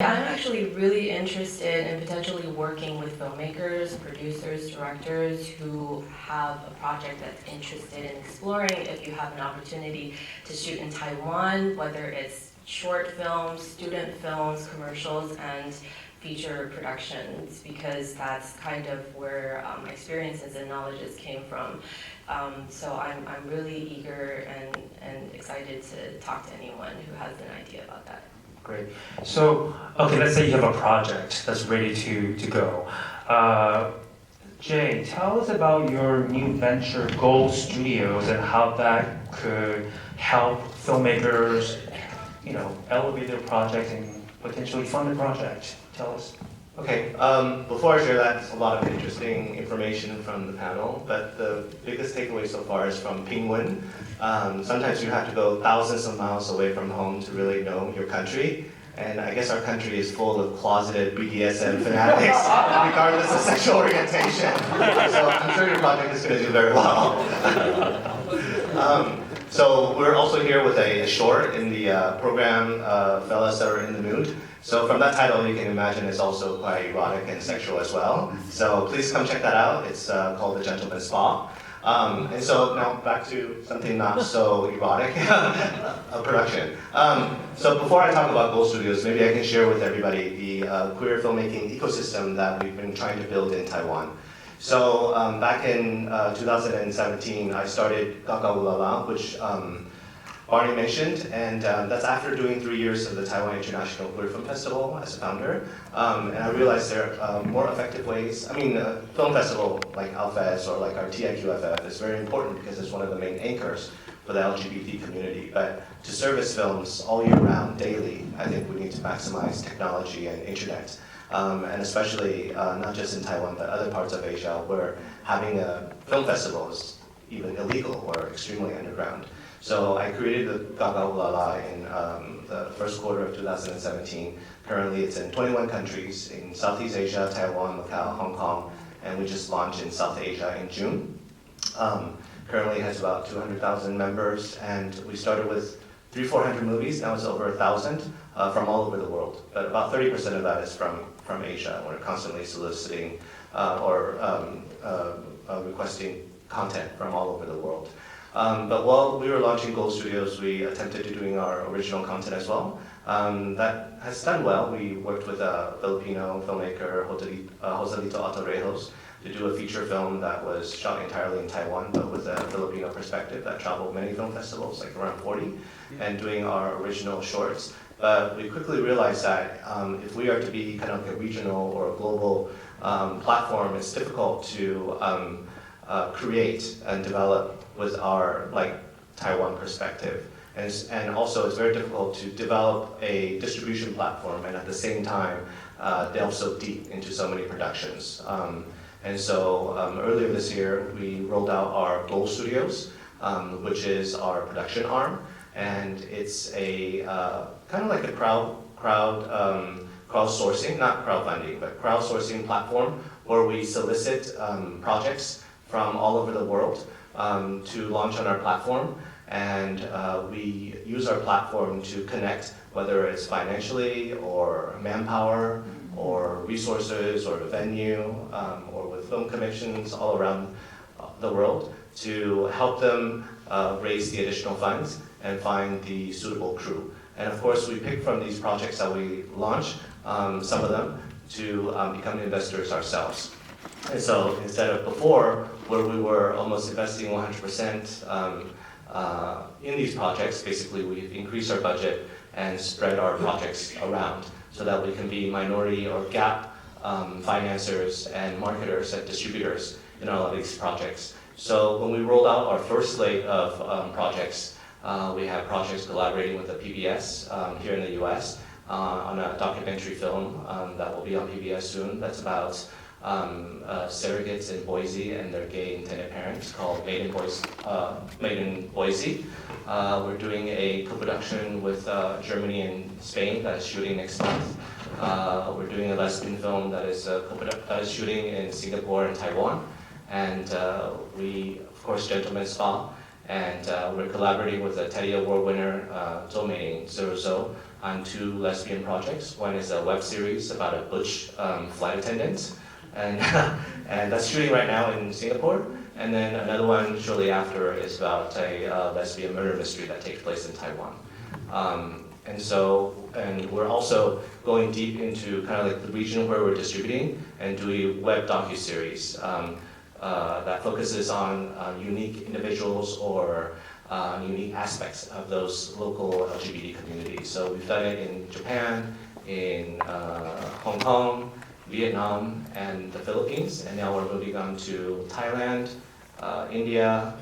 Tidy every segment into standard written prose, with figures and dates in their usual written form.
I'm actually really interested in potentially working with filmmakers, producers, directors who have a project that's interested in exploring if you have an opportunity to shoot in Taiwan, whether it's short films, student films, commercials, and feature productions, because that's kind of where my experiences and knowledges came from. So I'm really eager and excited to talk to anyone who has an idea about that. Great. So, okay, let's say you have a project that's ready to go. Jay, tell us about your new venture, Gold Studios, and how that could help filmmakers, elevate their project and potentially fund the project. Tell us. Okay, before I share that, there's a lot of interesting information from the panel, but the biggest takeaway so far is from Pingwen. Sometimes you have to go thousands of miles away from home to really know your country, and I guess our country is full of closeted BDSM fanatics, regardless of sexual orientation. So I'm sure your project is going to do very well. So we're also here with a short in the program, Fellas That Are in the Mood. So from that title, you can imagine it's also quite erotic and sexual as well. So please come check that out. It's called The Gentleman's Spa. And so now back to something not so erotic, a production. So before I talk about Gold Studios, maybe I can share with everybody the queer filmmaking ecosystem that we've been trying to build in Taiwan. So back in 2017, I started Gaga Ulala, which Barney mentioned, and that's after doing 3 years of the Taiwan International Queer Film Festival as a founder. And I realized there are more effective ways. Film festival like Outfest or like our TIQFF is very important because it's one of the main anchors for the LGBT community. But to service films all year round, daily, I think we need to maximize technology and internet. And especially not just in Taiwan, but other parts of Asia where having a film festival is even illegal or extremely underground. So I created the Gaga Ulala in the first quarter of 2017. Currently it's in 21 countries in Southeast Asia, Taiwan, Macau, Hong Kong, and we just launched in South Asia in June. Currently it has about 200,000 members, and we started with 300-400 movies. Now it's over 1,000 from all over the world. But about 30% of that is from Asia. We're constantly soliciting or requesting content from all over the world. But while we were launching Gold Studios, we attempted to doing our original content as well. That has done well. We worked with a Filipino filmmaker, Joselito Autorejos, to do a feature film that was shot entirely in Taiwan, but with a Filipino perspective that traveled many film festivals, like around 40, and doing our original shorts. But we quickly realized that if we are to be kind of a regional or a global platform, it's difficult to create and develop with our Taiwan perspective. And also it's very difficult to develop a distribution platform and at the same time delve so deep into so many productions. And so earlier this year, we rolled out our Gold Studios, which is our production arm. And it's a kind of like a crowdsourcing, not crowdfunding, but crowdsourcing platform where we solicit projects from all over the world to launch on our platform. And we use our platform to connect, whether it's financially or manpower or resources or a venue or with film commissions all around the world to help them raise the additional funds and find the suitable crew. And of course, we pick from these projects that we launch, some of them, to become investors ourselves. And so instead of before, where we were almost investing 100% in these projects, basically we've increased our budget and spread our projects around so that we can be minority or gap financiers and marketers and distributors in all of these projects. So when we rolled out our first slate of projects, we have projects collaborating with the PBS here in the US on a documentary film that will be on PBS soon. That's about surrogates in Boise and their gay intended parents called Made in Boise. We're doing a co-production with Germany and Spain that is shooting next month. We're doing a lesbian film that is shooting in Singapore and Taiwan. And we, of course, Gentleman's Spa. And we're collaborating with a Teddy Award winner, Zhou Meining, Zero Zhou, on 2 lesbian projects. One is a web series about a butch flight attendant, and, and that's shooting right now in Singapore. And then another one shortly after is about a lesbian murder mystery that takes place in Taiwan. And we're also going deep into kind of like the region where we're distributing and doing web docuseries that focuses on unique individuals or unique aspects of those local LGBT communities. So we've done it in Japan, in Hong Kong, Vietnam, and the Philippines, and now we're moving on to Thailand, India,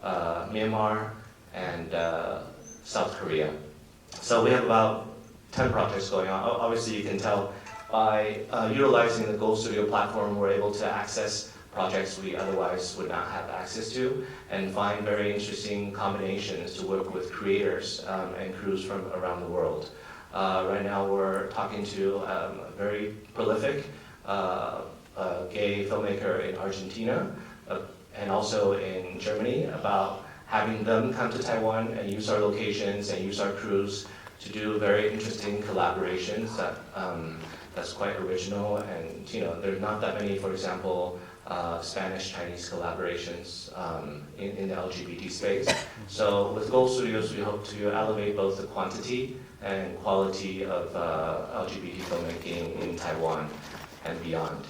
Myanmar, and South Korea. So we have about 10 projects going on. Obviously, you can tell by utilizing the Gold Studio platform, we're able to access projects we otherwise would not have access to, and find very interesting combinations to work with creators and crews from around the world. Right now, we're talking to a very prolific gay filmmaker in Argentina and also in Germany about having them come to Taiwan and use our locations and use our crews to do very interesting collaborations that's quite original. And there's not that many, for example, Spanish-Chinese collaborations in the LGBT space. So with Gold Studios, we hope to elevate both the quantity and quality of LGBT filmmaking in Taiwan and beyond.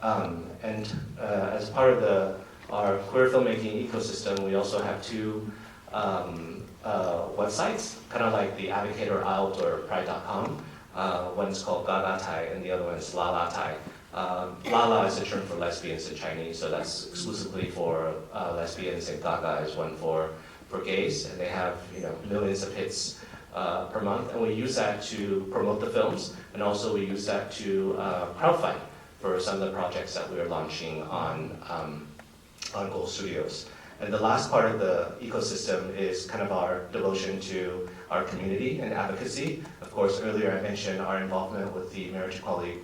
As part of our queer filmmaking ecosystem, we also have 2 websites, kind of like the Advocate or Out or Pride.com. One is called Gaga Tai and the other one is Lala Tai. Lala is a term for lesbians in Chinese, so that's exclusively for lesbians, and Gaga is one for gays, and they have millions of hits per month, and we use that to promote the films, and also we use that to crowdfund for some of the projects that we are launching on Gold Studios. And the last part of the ecosystem is kind of our devotion to our community and advocacy. Of course, earlier I mentioned our involvement with the Marriage Equality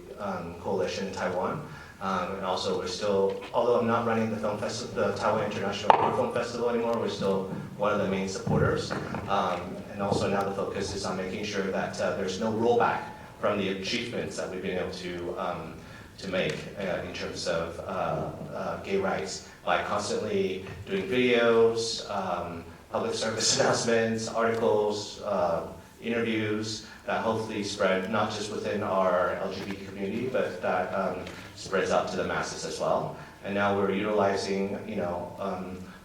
Coalition in Taiwan. And also we're still, although I'm not running the film festival, the Taiwan International Film Festival anymore, we're still one of the main supporters. And also now the focus is on making sure that there's no rollback from the achievements that we've been able to make in terms of gay rights by constantly doing videos, public service announcements, articles, interviews that hopefully spread not just within our LGBT community, but that spreads out to the masses as well. And now we're utilizing,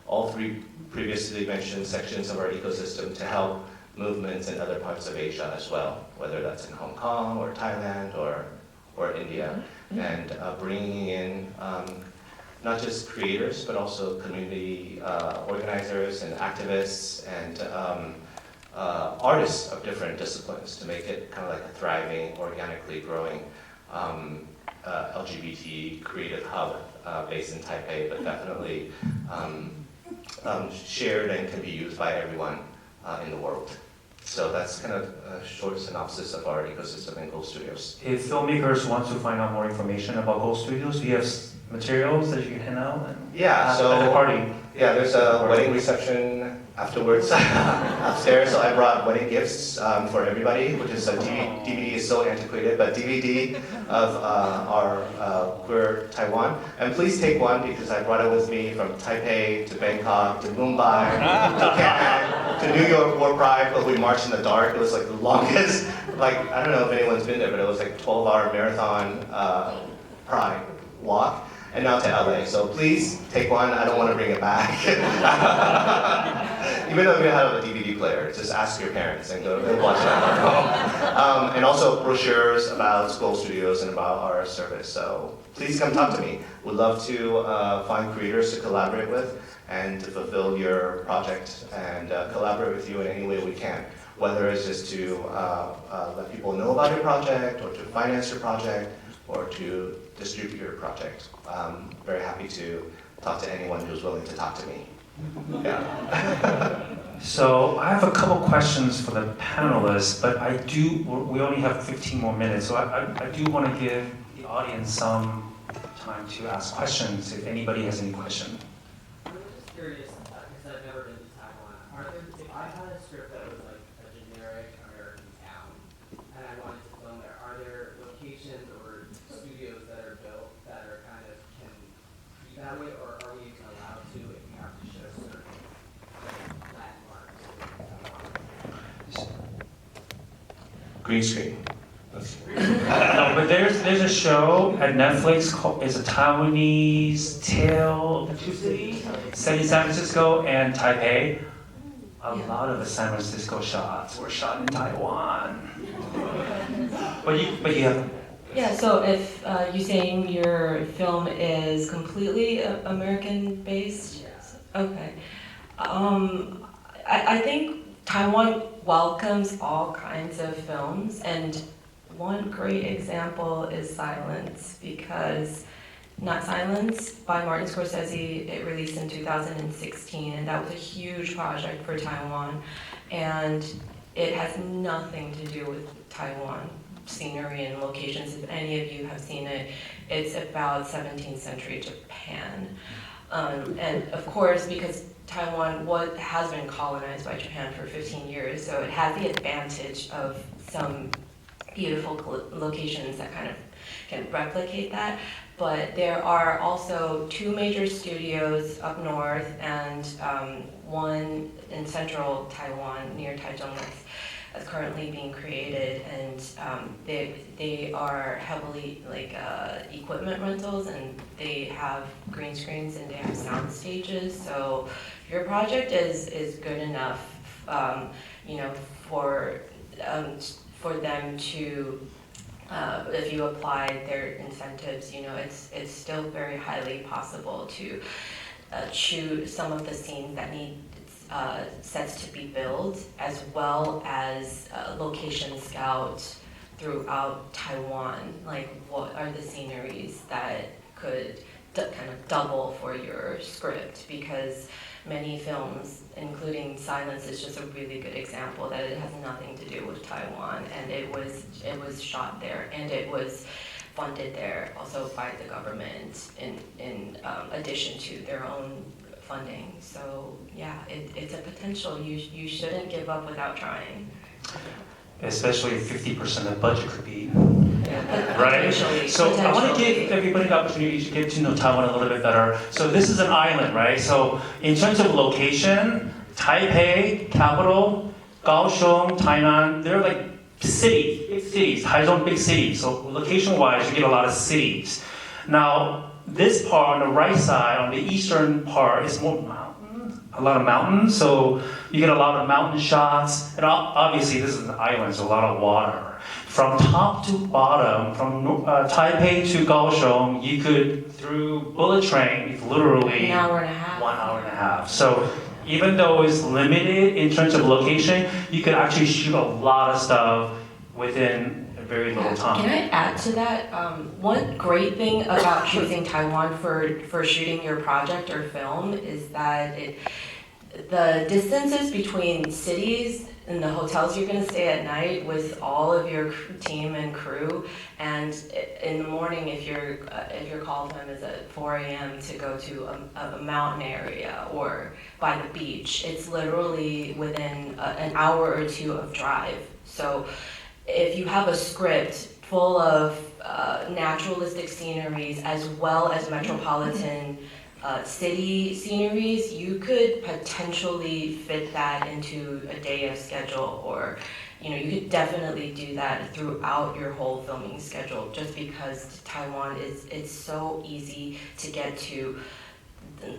all 3 previously mentioned sections of our ecosystem to help movements in other parts of Asia as well, whether that's in Hong Kong or Thailand or India, and bringing in not just creators, but also community organizers and activists and artists of different disciplines to make it kind of like a thriving, organically growing LGBT creative hub based in Taipei, but definitely shared and can be used by everyone in the world. So that's kind of a short synopsis of our ecosystem in Gold Studios. If filmmakers want to find out more information about Gold Studios, do you have materials that you can hand out? Yeah, so at the party. Yeah, there's a wedding reception afterwards upstairs. So I brought wedding gifts for everybody, which is a DVD is so antiquated, but DVD of our queer Taiwan. And please take one because I brought it with me from Taipei to Bangkok to Mumbai to Canada to New York War Pride, but we marched in the dark. It was like the longest, like I don't know if anyone's been there, but it was like 12-hour marathon Pride walk. And now to LA. So please take one. I don't want to bring it back. Even though we don't have a DVD player, just ask your parents and go watch it on home. And also brochures about Gold Studios and about our service. So please come talk to me. We'd love to find creators to collaborate with and to fulfill your project and collaborate with you in any way we can. Whether it's just to let people know about your project or to finance your project or to distribute your project. I'm very happy to talk to anyone who's willing to talk to me. Yeah. So I have a couple questions for the panelists, but we only have 15 more minutes, so I do want to give the audience some time to ask questions, if anybody has any questions. I'm just curious, because I've never been to Taiwan. If I had a script that was like a generic American town, green screen. No, but there's a show at Netflix called, it's a Taiwanese tale of the two cities, set in San Francisco and Taipei. A lot of the San Francisco shots were shot in Taiwan. But you have. Yeah, so if you're saying your film is completely American-based? Yes. Okay. I think Taiwan welcomes all kinds of films, and one great example is Silence, because Not Silence by Martin Scorsese, it released in 2016, and that was a huge project for Taiwan, and it has nothing to do with Taiwan scenery and locations. If any of you have seen it, it's about 17th century Japan. And of course, because Taiwan has been colonized by Japan for 15 years, so it has the advantage of some beautiful locations that kind of can replicate that. But there are also 2 major studios up north and one in central Taiwan near Taichung that's currently being created, and they are heavily equipment rentals, and they have green screens and they have sound stages. So your project is good enough, for them to. If you apply their incentives, it's still very highly possible to shoot some of the scenes that need sets to be built, as well as location scout throughout Taiwan. Like, what are the sceneries that could kind of double for your script? Because many films, including Silence, is just a really good example that it has nothing to do with Taiwan, and it was shot there, and it was funded there also by the government in addition to their own funding. So yeah, it's a potential. You shouldn't give up without trying. Especially if 50% of the budget could be. Yeah, Right? So I want to give everybody the opportunity to get to know Taiwan a little bit better. So this is an island, right? So in terms of location, Taipei, capital, Kaohsiung, Tainan, they're like cities, big cities, Taichung, big cities. So location-wise, you get a lot of cities. Now, this part on the right side, on the eastern part, is more mountains, a lot of mountains. So you get a lot of mountain shots. And obviously, this is an island, so a lot of water. From top to bottom, from Taipei to Kaohsiung, you could, through bullet train, it's literally 1 hour and a half. 1 hour and a half. So even though it's limited in terms of location, you could actually shoot a lot of stuff within a very little time. Can I add to that? One great thing about choosing Taiwan for shooting your project or film is that the distances between cities and the hotels you're going to stay at night with all of your team and crew, and in the morning if your call time is at 4 a.m. to go to a mountain area or by the beach, it's literally within an hour or 2 of drive. So if you have a script full of naturalistic sceneries as well as metropolitan city sceneries, you could potentially fit that into a day of schedule, or you could definitely do that throughout your whole filming schedule, just because Taiwan it's so easy to get to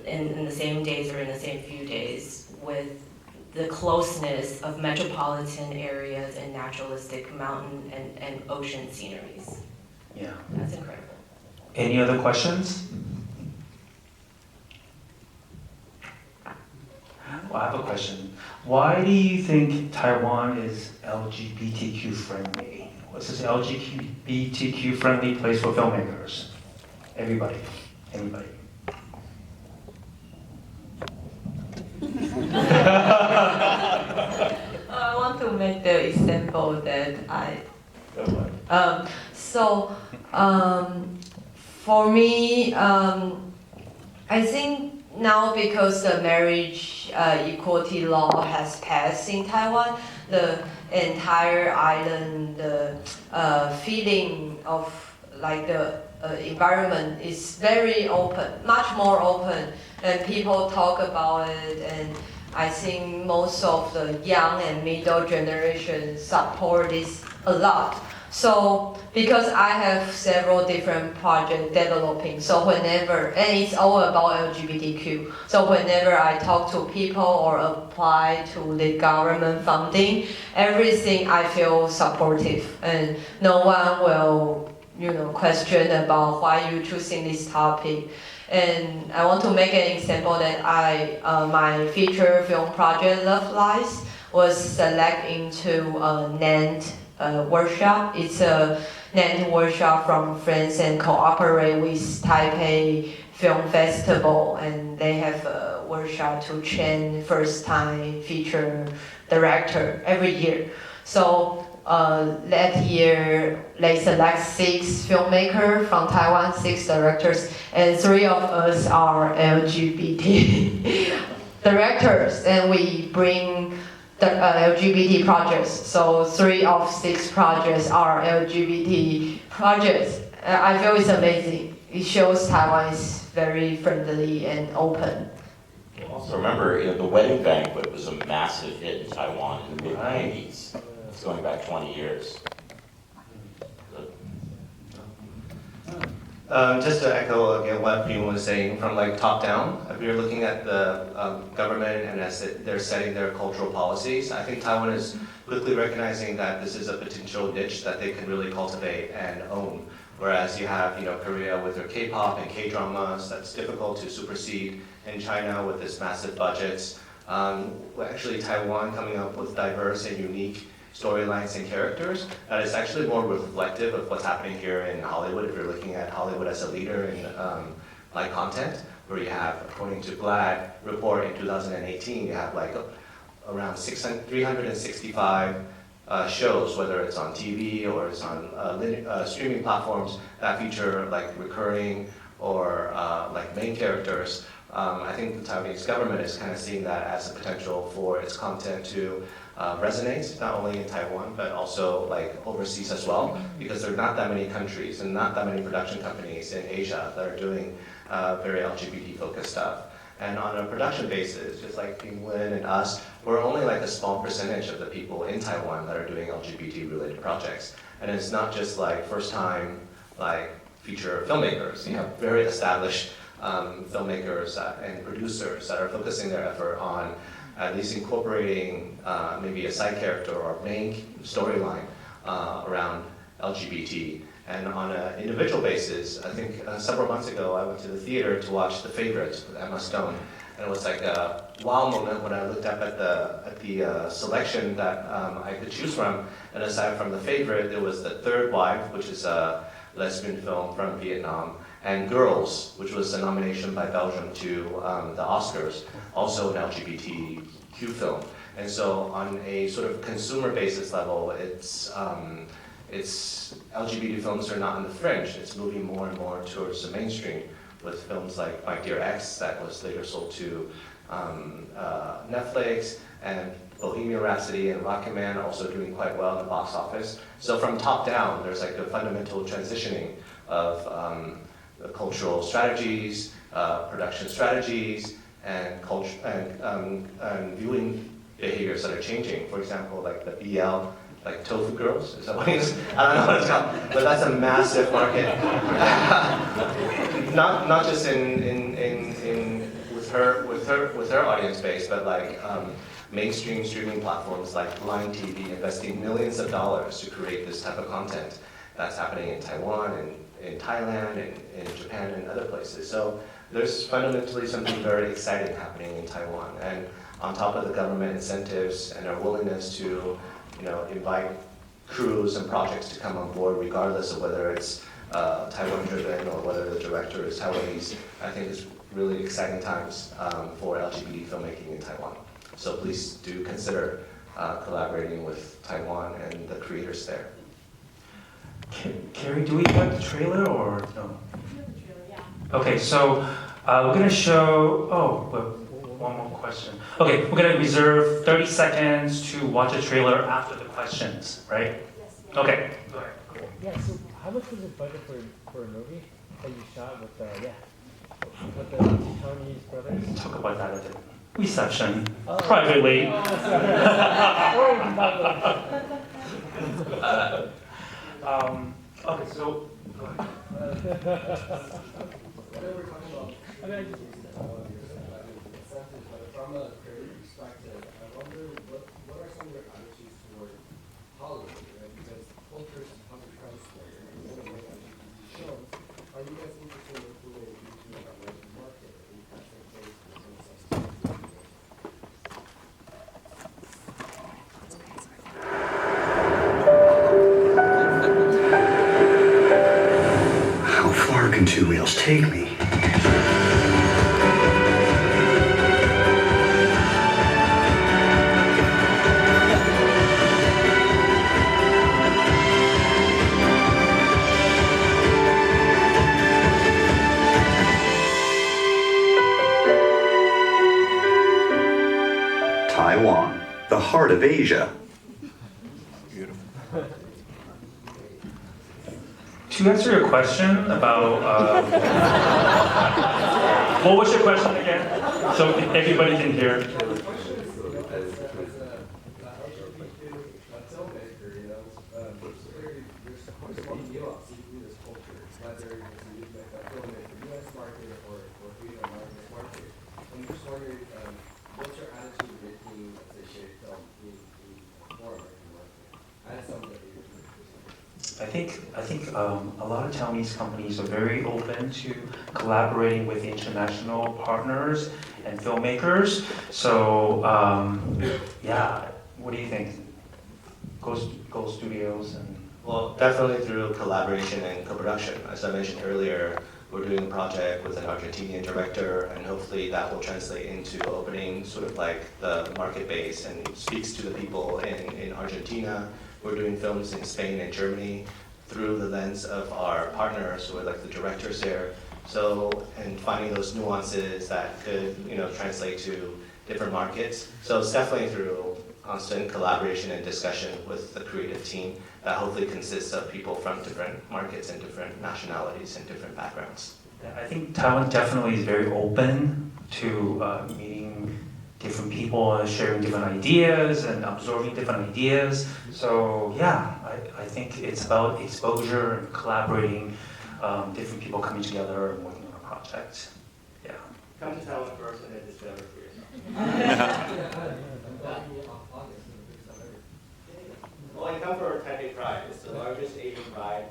in the same days or in the same few days, with the closeness of metropolitan areas and naturalistic mountain and ocean sceneries. Yeah. That's incredible. Any other questions? Well, I have a question. Why do you think Taiwan is LGBTQ friendly? What's this LGBTQ friendly place for filmmakers? Everybody. Anybody. I want to make the example that for me, I think now because the marriage equality law has passed in Taiwan, the entire island, the feeling of like the environment is very open, much more open, and people talk about it, and I think most of the young and middle generation support this a lot. So because I have several different projects developing, so whenever, and it's all about LGBTQ, so whenever I talk to people or apply to the government funding, everything I feel supportive, and no one will, question about why you choosing this topic. And I want to make an example that my feature film project, Legalize, was selected into a NAND workshop. It's a NAND workshop from France and cooperate with Taipei Film Festival, and they have a workshop to train first-time feature director every year. So that year, they select 6 filmmakers from Taiwan, 6 directors, and 3 of us are LGBT directors, and we bring the LGBT projects. So 3 of 6 projects are LGBT projects. I feel it's amazing. It shows Taiwan is very friendly and open. Also remember, the Wedding Banquet was a massive hit in Taiwan in the mid-90s. It's going back 20 years. Just to echo again what Fiona was saying, from like top down, if you're looking at the government and as they're setting their cultural policies, I think Taiwan is quickly recognizing that this is a potential niche that they can really cultivate and own. Whereas you have, Korea with their K-pop and K-dramas, that's difficult to supersede. In China with its massive budgets, actually Taiwan coming up with diverse and unique storylines and characters that is actually more reflective of what's happening here in Hollywood. If you're looking at Hollywood as a leader in like content, where you have, according to GLAAD report in 2018, you have like around 365 shows, whether it's on TV or it's on streaming platforms that feature like recurring or like main characters. I think the Taiwanese government is kind of seeing that as a potential for its content to resonate, not only in Taiwan, but also like overseas as well, because there are not that many countries and not that many production companies in Asia that are doing very LGBT-focused stuff. And on a production basis, just like Pingwin and us, we're only like a small percentage of the people in Taiwan that are doing LGBT-related projects. And it's not just like first-time like feature filmmakers. You have very established filmmakers and producers that are focusing their effort on at least incorporating maybe a side character or main storyline around LGBT. And on an individual basis, I think several months ago I went to the theater to watch The Favorite with Emma Stone. And it was like a wow moment when I looked up at the selection that I could choose from. And aside from The Favorite, there was The Third Wife, which is a lesbian film from Vietnam, and Girls, which was a nomination by Belgium to the Oscars, also an LGBTQ film. And so on a sort of consumer basis level, it's LGBT films are not on the fringe. It's moving more and more towards the mainstream with films like My Dear Ex that was later sold to Netflix, and Bohemian Rhapsody and Rocketman also doing quite well in the box office. So from top down, there's like a fundamental transitioning of cultural strategies, production strategies, and culture and viewing behaviors that are changing. For example, like the BL, like Tofu Girls, is that what it is? I don't know what it's called, but that's a massive market. not just in with her audience base, but like mainstream streaming platforms like Line TV investing millions of dollars to create this type of content that's happening in Taiwan and in Thailand and in Japan and other places. So there's fundamentally something very exciting happening in Taiwan. And on top of the government incentives and our willingness to, invite crews and projects to come on board, regardless of whether it's Taiwan-driven or whether the director is Taiwanese, I think it's really exciting times for LGBT filmmaking in Taiwan. So please do consider collaborating with Taiwan and the creators there. Carrie, do we have the trailer or no? Okay, so we're gonna show, one more question. Okay, we're gonna reserve 30 seconds to watch a trailer after the questions, right? Yes. Okay, go ahead. Yeah, so how much was the budget for a movie that you shot with the Chinese brothers? Talk about that at the reception, privately. Or we can talk about Okay, so go ahead. Whatever we're talking about, I mean, incentives, but from a creative perspective, I wonder what are some of your attitudes toward Hollywood, right? Because culture is public transport, and you want to make LGBT shows. Are you guys interested in including LGBT in that American market, or you kind of think those How far can two wheels take me? Taiwan, the heart of Asia. To answer your question about, what was your question again? So everybody can hear. what's your attitude to making, let's say, shape film in more American market? As something that I think a lot of Taiwanese companies are very open to collaborating with international partners and filmmakers. So yeah, what do you think? Go Studios and. Well, definitely through collaboration and co-production. As I mentioned earlier, we're doing a project with an Argentinian director, and hopefully that will translate into opening sort of like the market base and speaks to the people in Argentina. We're doing films in Spain and Germany through the lens of our partners who are like the directors there. So, and finding those nuances that could, translate to different markets. So it's definitely through constant collaboration and discussion with the creative team that hopefully consists of people from different markets and different nationalities and different backgrounds. I think Taiwan definitely is very open to meeting different people and sharing different ideas and absorbing different ideas. So yeah, I think it's about exposure and collaborating, different people coming together and working on a project. Yeah. Come to Taiwan first and then discover for yourself. Well, I come for Taipei Pride. It's the largest Asian pride.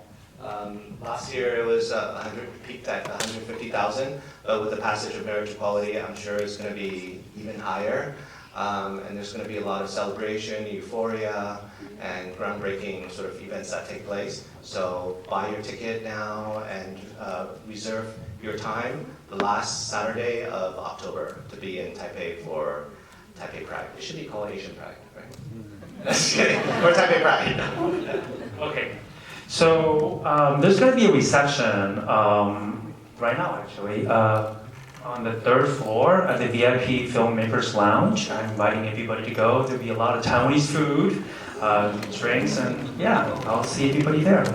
Last year it was peaked at 150,000, but with the passage of marriage equality, I'm sure it's going to be even higher. And there's going to be a lot of celebration, euphoria, and groundbreaking sort of events that take place. So buy your ticket now and reserve your time the last Saturday of October to be in Taipei for Taipei Pride. It should be called Asian Pride, right? Just kidding. Or Taipei Pride. Okay. So there's going to be a reception right now, actually, on the 3rd floor at the VIP Filmmakers Lounge. I'm inviting everybody to go. There'll be a lot of Taiwanese food, drinks, and yeah, I'll see everybody there.